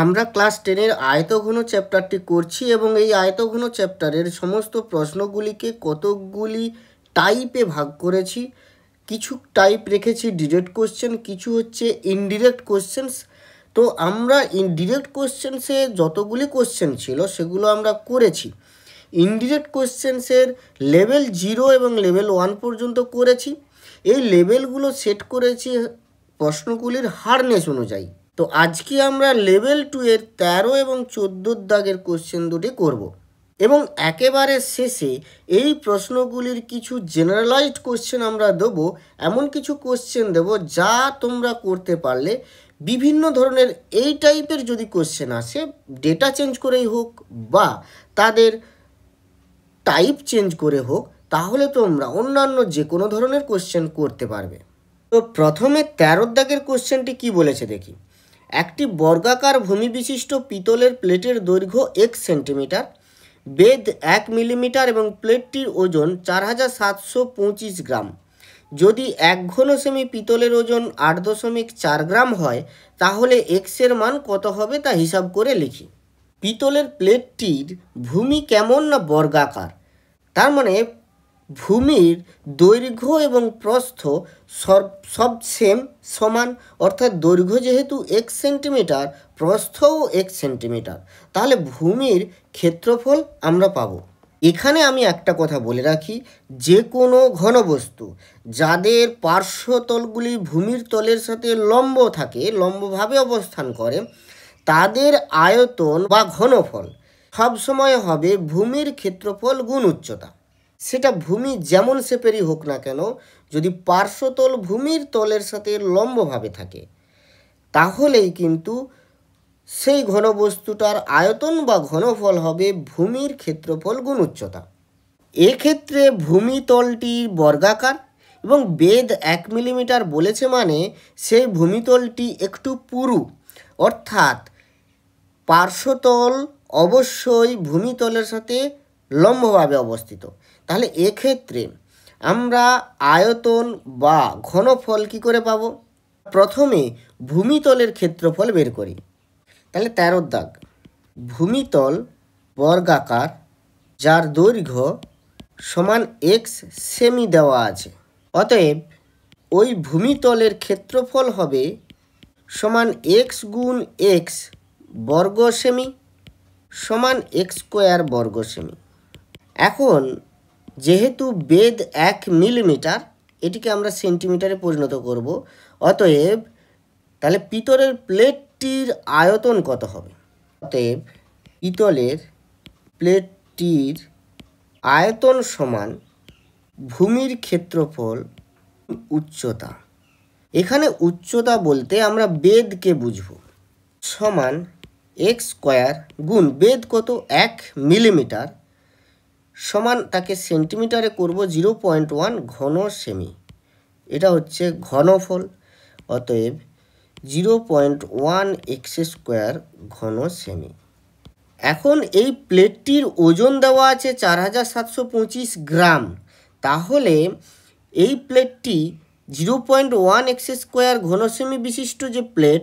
আমরা ক্লাস 10-এর আয়তঘন চ্যাপ্টারটি করছি এবং এই আয়তঘন চ্যাপ্টারের সমস্ত প্রশ্নগুলিকে কতকগুলি টাইপে ভাগ করেছি। কিছু টাইপ রেখেছি ডিরেক্ট কোশ্চেন, কিছু হচ্ছে ইনডিরেক্ট কোশ্চেন্স। তো আমরা ইনডিরেক্ট কোশ্চেন্সে যতগুলি কোশ্চেন ছিল সেগুলো আমরা করেছি। ইনডিরেক্ট কোশ্চেন্সের লেভেল 0 এবং লেভেল 1 পর্যন্ত করেছি। এই লেভেলগুলো সেট করেছি প্রশ্নগুলির হার্ডনেস অনুযায়ী। তো আজকে আমরা লেভেল 2 এর 13 এবং 14 দাগের কোশ্চেন দুটি করব এবং একেবারে শেষে এই প্রশ্নগুলির কিছু জেনারেলাইজড কোশ্চেন আমরা দেবো। এমন কিছু কোশ্চেন দেব যা তোমরা করতে পারলে বিভিন্ন ধরনের এই টাইপের যদি কোশ্চেন আসে, ডেটা চেঞ্জ করেই হোক বা তাদের টাইপ চেঞ্জ করে হোক, তাহলে তোমরা অন্যান্য যে কোনো ধরনের কোশ্চেন করতে পারবে। তো প্রথমে 13 দাগের কোশ্চেনটি কি বলেছে দেখি। একটি বর্গাকার ভূমি বিশিষ্ট পিতলের প্লেটের দৈর্ঘ্য 1 সেন্টিমিটার, বেধ 1 মিলিমিটার এবং প্লেটটির ওজন 4725 গ্রাম। যদি 1 ঘন সেমি পিতলের ওজন 8.4 গ্রাম হয়, তাহলে এক্সের মান কত হবে তা হিসাব করে লিখি। পিতলের প্লেটটির ভূমি কেমন না বর্গাকার, তার মানে ভূমির দৈর্ঘ্য এবং প্রস্থ সব সমান, অর্থাৎ দৈর্ঘ্য যেহেতু 1 সেন্টিমিটার, প্রস্থও 1 সেন্টিমিটার, তাহলে ভূমির ক্ষেত্রফল আমরা পাবো। এখানে আমি একটা কথা বলে রাখি, যে কোনো ঘনবস্তু যাদের পার্শ্বতলগুলি ভূমির তলের সাথে লম্ব থাকে, লম্বভাবে অবস্থান করে, তাদের আয়তন বা ঘনফল সবসময় হবে ভূমির ক্ষেত্রফল গুণ উচ্চতা। সেটা ভূমি যেমন শেপেরই হোক না কেন, যদি পার্শ্বতল ভূমির তলের সাথে লম্বভাবে থাকে, তাহলেই কিন্তু সেই ঘনবস্তুটার আয়তন বা ঘনফল হবে ভূমির ক্ষেত্রফল গুণ উচ্চতা। এক্ষেত্রে ভূমিতলটি বর্গাকার এবং বেধ 1 মিলিমিটার বলেছে, মানে সেই ভূমিতলটি একটু পুরু, অর্থাৎ পার্শ্বতল অবশ্যই ভূমিতলের সাথে লম্বভাবে অবস্থিত। তাহলে এক্ষেত্রে আমরা আয়তন বা ঘনফল কি করে পাব? প্রথমে ভূমিতলের ক্ষেত্রফল বের করি। তাহলে 13 দাগ, ভূমিতল বর্গাকার যার দৈর্ঘ্য সমান এক্স সেমি দেওয়া আছে, অতএব ওই ভূমিতলের ক্ষেত্রফল হবে সমান এক্স গুণ এক্স বর্গ সেমি সমান এক্স স্কোয়ার বর্গ সেমি। এখন যেহেতু বেধ 1 মিলিমিটার, এটিকে আমরা সেন্টিমিটারে পরিণত করব, অতএব তাহলে পিতলের প্লেটটির আয়তন কত হবে? অতএব পিতলের প্লেটটির আয়তন সমান ভূমির ক্ষেত্রফল উচ্চতা। এখানে উচ্চতা বলতে আমরা বেধকে বুঝব, সমান এক্স স্কোয়ার গুণ বেধ কত 1 মিলিমিটার সমান, তাকে সেন্টিমিটারে করব 0.1 ঘন সেমি। এটা হচ্ছে ঘনফল, অতএব 0.1 এক্স স্কোয়ার ঘন সেমি। এখন এই প্লেটটির ওজন দেওয়া আছে 4725 গ্রাম, তাহলে এই প্লেটটি 0.1 এক্স স্কোয়ার ঘন সেমি বিশিষ্ট যে প্লেট,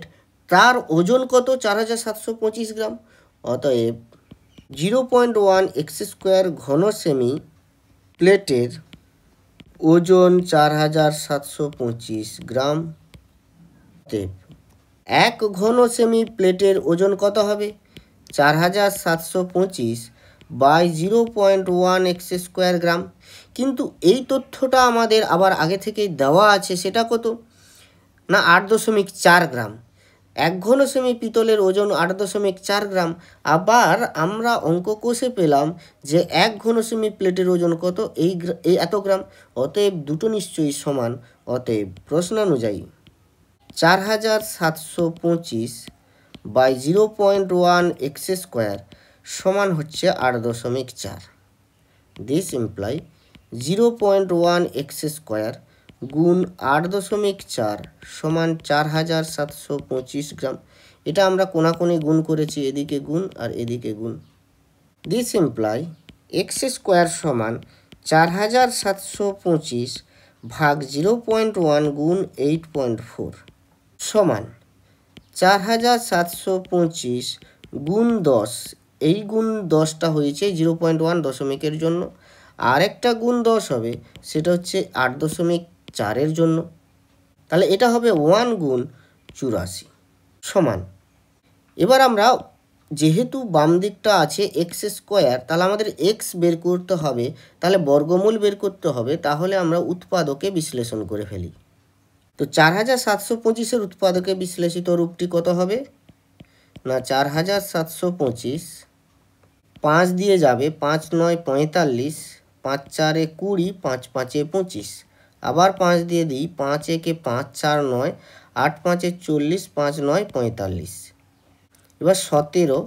তার ওজন কত? 4725 গ্রাম। অতএব 0.1 এক্স স্কোয়ার ঘন সেমি প্লেটের ওজন 4725 গ্রাম। অতএব 1 ঘন সেমি প্লেটের ওজন কত হবে? 4725 বাই 0.1 এক্স স্কোয়ার গ্রাম। কিন্তু এই তথ্যটা আমাদের আবার আগে থেকেই দেওয়া আছে, সেটা কত না 8.4 গ্রাম। 1 ঘন সেমি পিতলের ওজন 8.4 গ্রাম। আবার আমরা অঙ্ক কষে পেলাম যে 1 ঘন সেমি প্লেটের ওজন কত? এই এত গ্রাম। অতএব দুটো নিশ্চয়ই সমান। অতএব প্রশ্নানুযায়ী 4725 বাই 0.1 এক্স স্কোয়ার সমান হচ্ছে 8.4। দিস ইমপ্লাই 0.1 এক্স স্কোয়ার গুণ 8.4 সমান 4725 গ্রাম। এটা আমরা কোনাকুনি গুণ করেছি, এদিকে গুণ আর এদিকে গুণ। দিস ইমপ্লাই এক্স স্কোয়ার সমান 4725 ভাগ 0.1 গুণ 8.4 সমান 4725 গুণ 10, এই গুণ 10টা হয়েছে 0.1 দশমিকের জন্য, আর একটা গুণ 10 হবে সেটা হচ্ছে 8.4-এর জন্য। তাহলে এটা হবে 1 গুণ 84 সমান। এবার আমরা যেহেতু বাম দিকটা আছে এক্স স্কোয়ার, তাহলে আমাদের এক্স বের করতে হবে, তাহলে বর্গমূল বের করতে হবে, তাহলে আমরা উৎপাদকে বিশ্লেষণ করে ফেলি। তো 4725-এর উৎপাদকে বিশ্লেষিত রূপটি কত হবে না, 4725 5 দিয়ে যাবে, 5 9 45, 5 4 20, 5 5 25, আবার 5 দিয়ে দিই, 5 1 5, 4 9, 8 5 40, 5 9 45। এবার 17,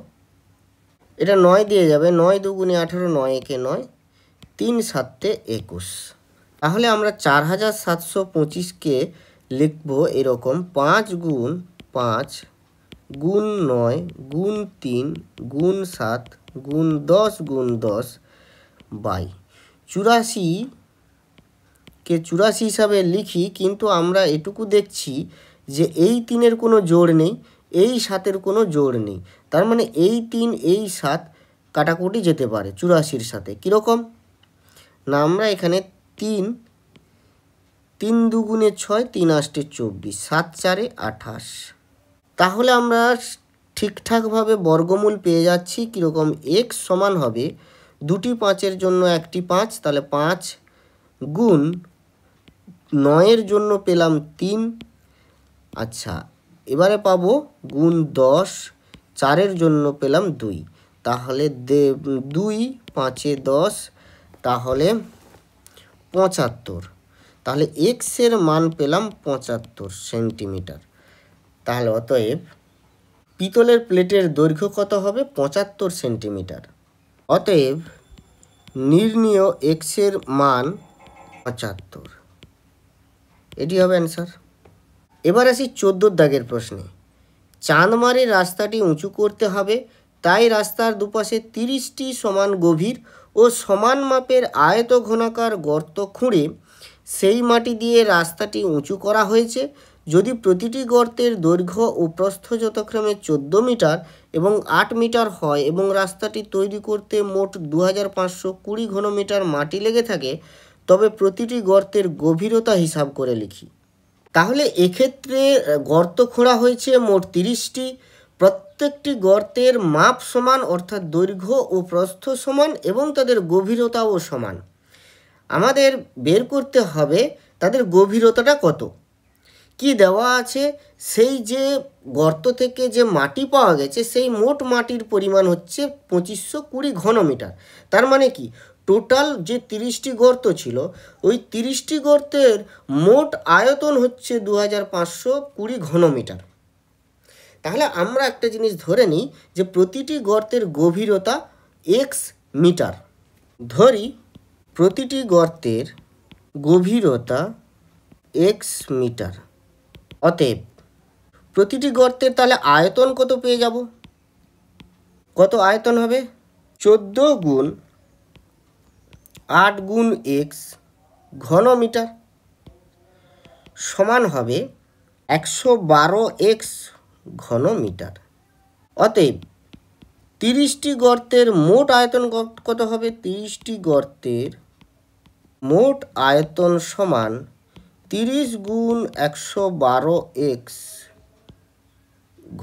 এটা 9 দিয়ে যাবে, 9 2 18, 9 1 9, 3 7 21। তাহলে আমরা 4725-কে লিখব এরকম 5 গুণ 5 গুণ 9 গুণ 3 গুণ 7 গুণ 10 গুণ 10 বাই 84-কে 84 হিসাবে লিখি, কিন্তু আমরা এটুকু দেখছি যে এই 3-এর কোনো জোড় নেই, এই 7-এর কোনো জোড় নেই, তার মানে এই 3 এই 7 কাটাকুটি যেতে পারে 84-র সাথে। কীরকম না, আমরা এখানে 3 3 2 6, 3 8 24, 7 4 28। তাহলে আমরা ঠিকঠাকভাবে বর্গমূল পেয়ে যাচ্ছি। কীরকম, এক্স সমান হবে 2টি 5-এর জন্য 1টি 5, তাহলে 5 গুণ 9-এর জন্য পেলাম 3। আচ্ছা, এবারে পাবো গুণ 10, 4-এর জন্য পেলাম 2, তাহলে 2 5 10, তাহলে 75। তাহলে এক্সের মান পেলাম 75 সেন্টিমিটার। তাহলে অতএব পিতলের প্লেটের দৈর্ঘ্য কত হবে, 75 সেন্টিমিটার। অতএব নির্ণীয় এক্সের মান 75, এটি হবে অ্যান্সার। এবার আসি 14 দাগের প্রশ্নে। চাঁদমারির রাস্তাটি উঁচু করতে হবে, তাই রাস্তার দুপাশে 30টি সমান গভীর ও সমান মাপের আয়ত ঘনাকার গর্ত খুঁড়ে সেই মাটি দিয়ে রাস্তাটি উঁচু করা হয়েছে। যদি প্রতিটি গর্তের দৈর্ঘ্য ও প্রস্থ যথাক্রমে 14 মিটার এবং 8 মিটার হয় এবং রাস্তাটি তৈরি করতে মোট 2520 ঘনমিটার মাটি লেগে থাকে, তবে প্রতিটি গর্তের গভীরতা হিসাব করে লিখি। তাহলে এক্ষেত্রে গর্ত খোঁড়া হয়েছে মোট 30টি, প্রত্যেকটি গর্তের মাপ সমান, অর্থাৎ দৈর্ঘ্য ও প্রস্থ সমান এবং তাদের গভীরতাও সমান। আমাদের বের করতে হবে তাদের গভীরতাটা কত। কি দেওয়া আছে, সেই যে গর্ত থেকে যে মাটি পাওয়া গেছে সেই মোট মাটির পরিমাণ হচ্ছে 2520 ঘনমিটার। তার মানে কি, টোটাল যে 30টি গর্ত ছিল ওই 30টি গর্তের মোট আয়তন হচ্ছে 2520 ঘনমিটার। তাহলে আমরা একটা জিনিস ধরে নিই যে প্রতিটি গর্তের গভীরতা এক্স মিটার। ধরি প্রতিটি গর্তের গভীরতা এক্স মিটার। অতএব প্রতিটি গর্তের তাহলে আয়তন কত পেয়ে যাব, কত আয়তন হবে, 14 গুণ 8 গুণ এক্স ঘনমিটার সমান হবে 112 এক্স ঘনমিটার। অতএব 30টি গর্তের মোট আয়তন কত হবে, 30টি গর্তের মোট আয়তন সমান 30 গুণ 112 এক্স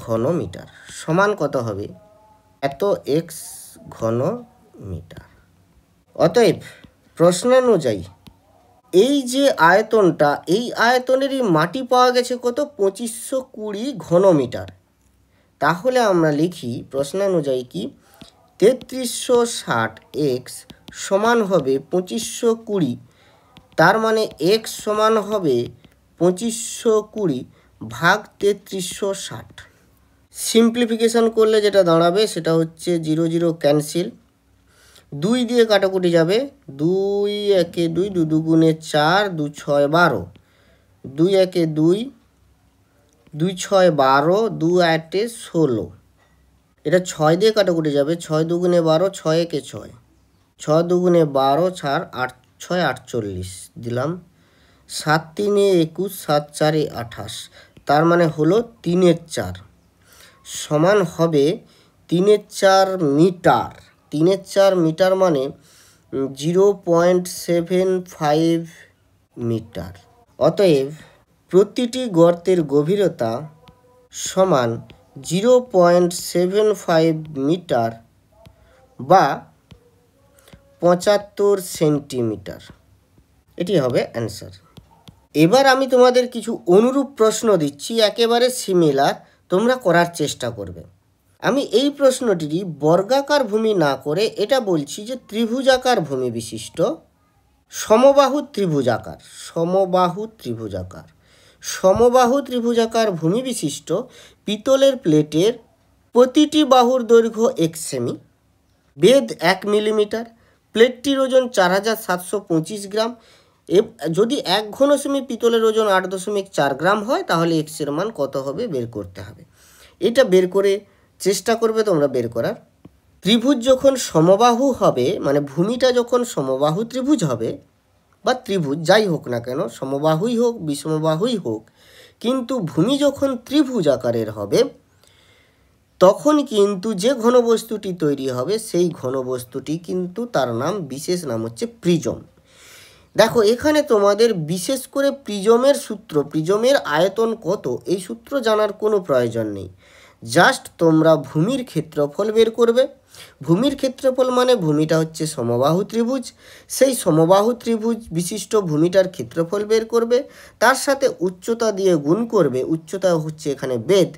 ঘনমিটার সমান কত হবে, এত এক্স ঘনমিটার। অতএব প্রশ্নানুযায়ী এই যে আয়তনটা, এই আয়তনেরই মাটি পাওয়া গেছে কত, 2520 ঘনমিটার। তাহলে আমরা লিখি প্রশ্নানুযায়ী কি, 3360 এক্স সমান হবে 2520, তার মানে এক্স সমান হবে 2520 ভাগ 3360। সিম্পলিফিকেশান করলে যেটা দাঁড়াবে সেটা হচ্ছে 0 0 ক্যান্সেল, 2 দিয়ে কাটাকুটি যাবে, 2 1 2, 2 2 4, 2 6 12, 2 1 2, 2 6 12, 2 8 16। এটা 6 দিয়ে কাটাকুটি যাবে, 6 2 12, 6 1 6, 6 2 12, 4 8 6 48 দিলাম, 7 3 21, 7 4 28, তার মানে হলো 3 4। সমান হবে 3/4 মিটার। 3/4 মিটার মানে 0.75 মিটার। অতএব প্রতিটি গর্তের গভীরতা সমান 0.75 মিটার বা 75 সেন্টিমিটার। এটি হবে অ্যান্সার। এবার আমি তোমাদের কিছু অনুরূপ প্রশ্ন দিচ্ছি, একেবারে সিমিলার, তোমরা করার চেষ্টা করবে। আমি এই প্রশ্নটিরই বর্গাকার ভূমি না করে এটা বলছি যে ত্রিভুজাকার ভূমি বিশিষ্ট সমবাহু ত্রিভুজাকার ভূমি বিশিষ্ট পিতলের প্লেটের প্রতিটি বাহুর দৈর্ঘ্য 1 সেমি, বেধ 1 মিলিমিটার, প্লেটটির ওজন 4725 গ্রাম। যদি 1 ঘন সেমি পিতলের ওজন 8.4 গ্রাম হয় তাহলে এক্স এর মান কত হবে বের করতে হবে। এটা বের করে চেষ্টা করবে তোমরা বের করার। ত্রিভুজ যখন সমবাহু হবে, মানে ভূমিটা যখন সমবাহু ত্রিভুজ হবে বা ত্রিভুজ যাই হোক না কেন, সমবাহুই হোক বিষমবাহুই হোক, কিন্তু ভূমি যখন ত্রিভুজ আকারের হবে তখন কিন্তু যে ঘনবস্তুটি তৈরি হবে সেই ঘনবস্তুটি কিন্তু তার নাম, বিশেষ নাম হচ্ছে প্রিজম। দেখো এখানে তোমাদের বিশেষ করে প্রিজমের সূত্র, প্রিজমের আয়তন কত এই সূত্র জানার কোনো প্রয়োজন নেই। জাস্ট তোমরা ভূমির ক্ষেত্রফল বের করবে। ভূমির ক্ষেত্রফল মানে ভূমিটা হচ্ছে সমবাহু ত্রিভুজ, সেই সমবাহু ত্রিভুজ বিশিষ্ট ভূমিটার ক্ষেত্রফল বের করবে, তার সাথে উচ্চতা দিয়ে গুণ করবে, উচ্চতা হচ্ছে এখানে বেধ,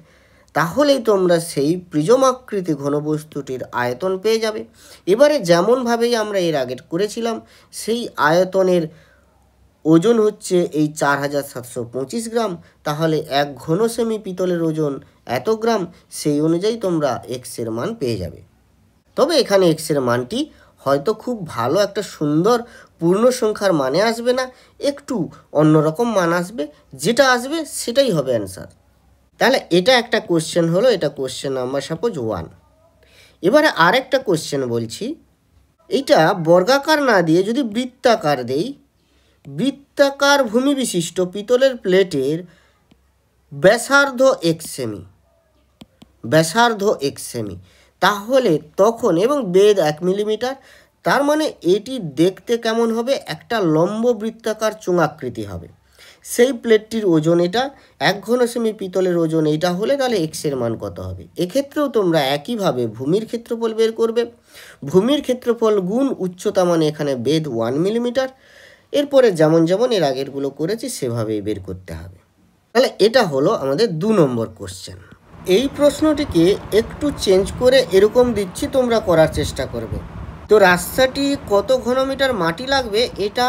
তাহলেই তোমরা সেই প্রিজমাকৃতি ঘনবস্তুটির আয়তন পেয়ে যাবে। এবারে যেমনভাবেই আমরা এর আগে করেছিলাম, সেই আয়তনের ওজন হচ্ছে এই 4725 গ্রাম, তাহলে 1 ঘন সেমি পিতলের ওজন এত গ্রাম, সেই অনুযায়ী তোমরা এক্সের মান পেয়ে যাবে। তবে এখানে এক্সের মানটি হয়তো খুব ভালো একটা সুন্দর পূর্ণ সংখ্যার মানে আসবে না, একটু অন্যরকম মান আসবে, যেটা আসবে সেটাই হবে অ্যান্সার। তাহলে এটা একটা কোশ্চেন হলো, এটা কোশ্চেন নাম্বার সাপোজ 1। এবারে আরেকটা কোশ্চেন বলছি, এইটা বর্গাকার না দিয়ে যদি বৃত্তাকার দেই, বৃত্তাকার ভূমি বিশিষ্ট পিতলের প্লেটের ব্যাসার্ধ 1 সেমি, তাহলে তখন এবং বেধ 1 মিলিমিটার, তার মানে এটি দেখতে কেমন হবে, একটা লম্ব বৃত্তাকার চোঙাকৃতি হবে। সেই প্লেটটির ওজন এটা, 1 ঘন সেমি পিতলের ওজন এইটা হলে তাহলে এক্সের মান কত হবে। এক্ষেত্রেও তোমরা একইভাবে ভূমির ক্ষেত্রফল বের করবে। ভূমির ক্ষেত্রফল গুণ উচ্চতা মানে এখানে বেধ 1 মিলিমিটার। এরপরে যেমন যেমন এর আগেরগুলো করেছি সেভাবেই বের করতে হবে। তাহলে এটা হলো আমাদের 2 নম্বর কোশ্চেন। এই প্রশ্নটিকে একটু চেঞ্জ করে এরকম দিচ্ছি, তোমরা করার চেষ্টা করবে। তো রাস্তাটি কত ঘনমিটার মাটি লাগবে এটা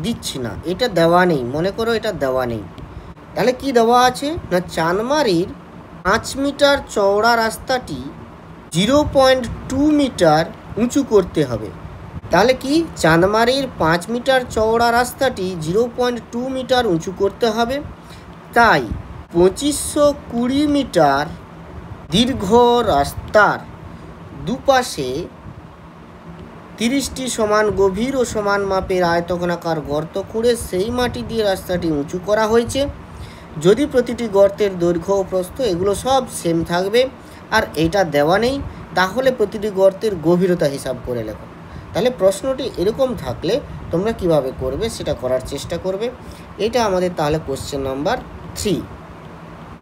দিচ্ছি না, এটা দেওয়া নেই, মনে করো এটা দেওয়া নেই। তাহলে কি দেওয়া আছে না, চানমারির 5 মিটার চওড়া রাস্তাটি 0.2 মিটার উঁচু করতে হবে। তাহলে কি চাঁদমারির 5 মিটার চওড়া রাস্তাটি 0.2 মিটার উঁচু করতে হবে, তাই 2520 মিটার দীর্ঘ রাস্তার দুপাশে 30টি সমান গভীর ও সমান মাপের আয়তক্ষেত্রাকার গর্ত খুঁড়ে সেই মাটি দিয়ে রাস্তাটি উঁচু করা হয়েছে। যদি প্রতিটি গর্তের দৈর্ঘ্য ও প্রস্থ এগুলো সব সেম থাকবে আর এটা দেওয়া নেই, তাহলে প্রতিটি গর্তের গভীরতা হিসাব করে লেখো। তাহলে প্রশ্নটি এরকম থাকলে তোমরা কিভাবে করবে সেটা করার চেষ্টা করবে। এটা আমাদের তাহলে কোশ্চেন নাম্বার 3।